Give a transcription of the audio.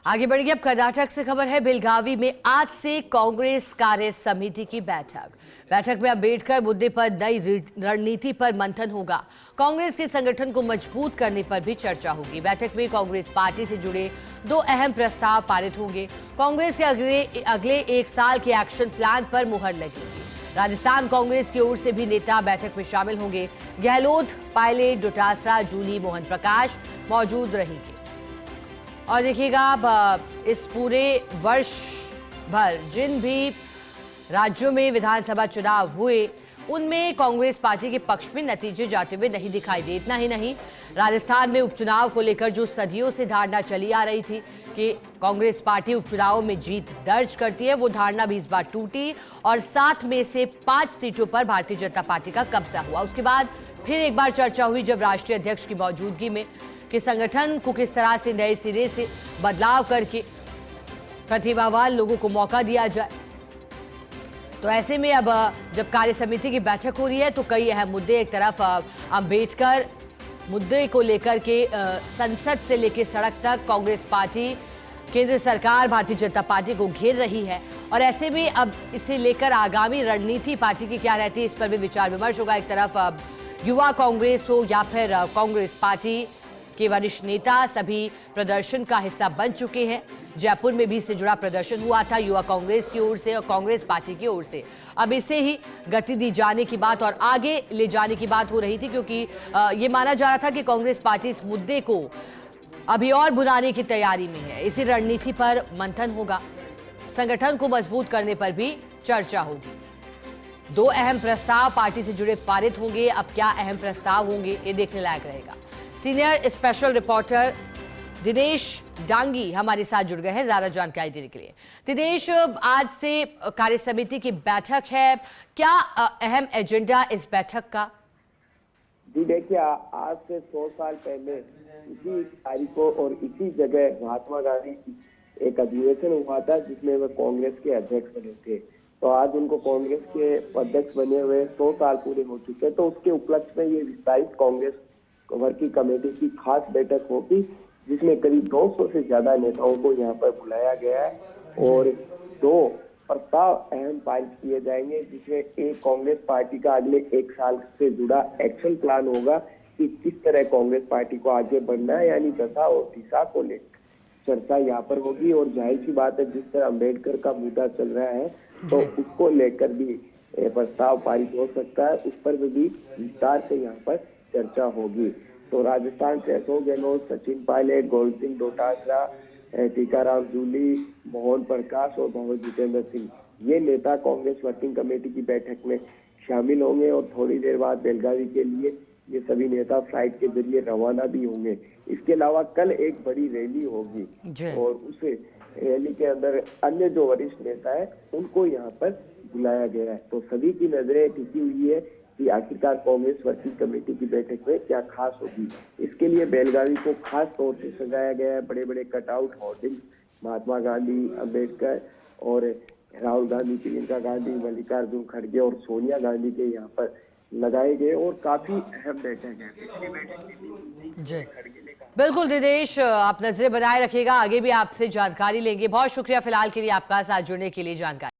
आगे बढ़िए। अब कर्नाटक से खबर है। बेलगावी में आज से कांग्रेस कार्य समिति की बैठक में अंबेडकर मुद्दे पर नई रणनीति पर मंथन होगा। कांग्रेस के संगठन को मजबूत करने पर भी चर्चा होगी। बैठक में कांग्रेस पार्टी से जुड़े 2 अहम प्रस्ताव पारित होंगे। कांग्रेस के अगले 1 साल के एक्शन प्लान पर मुहर लगेगी। राजस्थान कांग्रेस की ओर से भी नेता बैठक में शामिल होंगे। गहलोत, पायलट, डोटासरा, जूली, मोहन प्रकाश मौजूद रहेंगे। और देखिएगा, अब इस पूरे वर्ष भर जिन भी राज्यों में विधानसभा चुनाव हुए उनमें कांग्रेस पार्टी के पक्ष में नतीजे जाते हुए नहीं दिखाई दे। इतना ही नहीं, राजस्थान में उपचुनाव को लेकर जो सदियों से धारणा चली आ रही थी कि कांग्रेस पार्टी उपचुनावों में जीत दर्ज करती है, वो धारणा भी इस बार टूटी और 7 में से 5 सीटों पर भारतीय जनता पार्टी का कब्जा हुआ। उसके बाद फिर एक बार चर्चा हुई जब राष्ट्रीय अध्यक्ष की मौजूदगी में कि संगठन को किस तरह से नए सिरे से बदलाव करके प्रतिभावान लोगों को मौका दिया जाए। तो ऐसे में अब जब कार्य समिति की बैठक हो रही है तो कई अहम मुद्दे, एक तरफ अंबेडकर मुद्दे को लेकर के संसद से लेकर सड़क तक कांग्रेस पार्टी, केंद्र सरकार भारतीय जनता पार्टी को घेर रही है और ऐसे में अब इसे लेकर आगामी रणनीति पार्टी की क्या रहती है, इस पर भी विचार विमर्श होगा। एक तरफ युवा कांग्रेस हो या फिर कांग्रेस पार्टी के वरिष्ठ नेता सभी प्रदर्शन का हिस्सा बन चुके हैं। जयपुर में भी इससे जुड़ा प्रदर्शन हुआ था युवा कांग्रेस की ओर से और कांग्रेस पार्टी की ओर से। अब इसे ही गति दी जाने की बात और आगे ले जाने की बात हो रही थी, क्योंकि ये माना जा रहा था कि कांग्रेस पार्टी इस मुद्दे को अभी और भुनाने की तैयारी में है। इसी रणनीति पर मंथन होगा। संगठन को मजबूत करने पर भी चर्चा होगी। 2 अहम प्रस्ताव पार्टी से जुड़े पारित होंगे। अब क्या अहम प्रस्ताव होंगे ये देखने लायक रहेगा। Senior special reporter Dinesh Dangi हमारे साथ जुड़ गए हैं ज्यादा जानकारी देने के लिए। दिनेश, आज से कार्य समिति की बैठक है, क्या अहम एजेंडा इस बैठक का? जी देखिए, आज से 100 साल पहले इसी तारीख को और इसी जगह महात्मा गांधी एक अधिवेशन हुआ था जिसमें वे कांग्रेस के अध्यक्ष बने थे। तो आज उनको कांग्रेस के अध्यक्ष बने हुए 100 साल पूरे हो चुके हैं। तो उसके उपलक्ष्य में ये विस्तारित कांग्रेस वर्किंग कमेटी की खास बैठक होगी जिसमें करीब 200 से ज्यादा नेताओं को यहाँ पर बुलाया गया है और 2 प्रस्ताव अहम पारित किए जाएंगे, जिसमें एक कांग्रेस पार्टी का अगले 1 साल से जुड़ा एक्शन प्लान होगा कि किस तरह कांग्रेस पार्टी को आगे बढ़ना है, यानी दशा और दिशा को लेकर चर्चा यहाँ पर होगी। और जाहिर सी बात है, जिस तरह अम्बेडकर का मुद्दा चल रहा है तो उसको लेकर भी प्रस्ताव पारित हो सकता है, उस पर भी विस्तार से यहाँ पर चर्चा होगी। तो राजस्थान से अशोक गहलोत, सचिन पायलट, गोविंद सिंह डोटासरा, टीकाराम जूली, मोहन प्रकाश और भंवर जितेंद्र सिंह, ये नेता कांग्रेस वर्किंग कमेटी की बैठक में शामिल होंगे और थोड़ी देर बाद बेलगावी के लिए ये सभी नेता फ्लाइट के जरिए रवाना भी होंगे। इसके अलावा कल एक बड़ी रैली होगी और उस रैली के अंदर अन्य जो वरिष्ठ नेता है उनको यहाँ पर बुलाया गया है। तो सभी की नजरें टिकी हुई है कि आखिरकार कांग्रेस वर्किंग कमेटी की बैठक में क्या खास होगी। इसके लिए बेलगावी को खास तौर से सजाया गया है। बड़े बड़े कटआउट होर्डिंग महात्मा गांधी, अंबेडकर और राहुल गांधी, प्रियंका गांधी, मल्लिकार्जुन खड़गे और सोनिया गांधी के यहाँ पर लगाए गए और काफी अहम बैठक है। बिल्कुल दिनेश, आप नजरें बनाए रखिएगा, आगे भी आपसे जानकारी लेंगे। बहुत शुक्रिया फिलहाल के लिए आपका साथ जुड़ने के लिए जानकारी।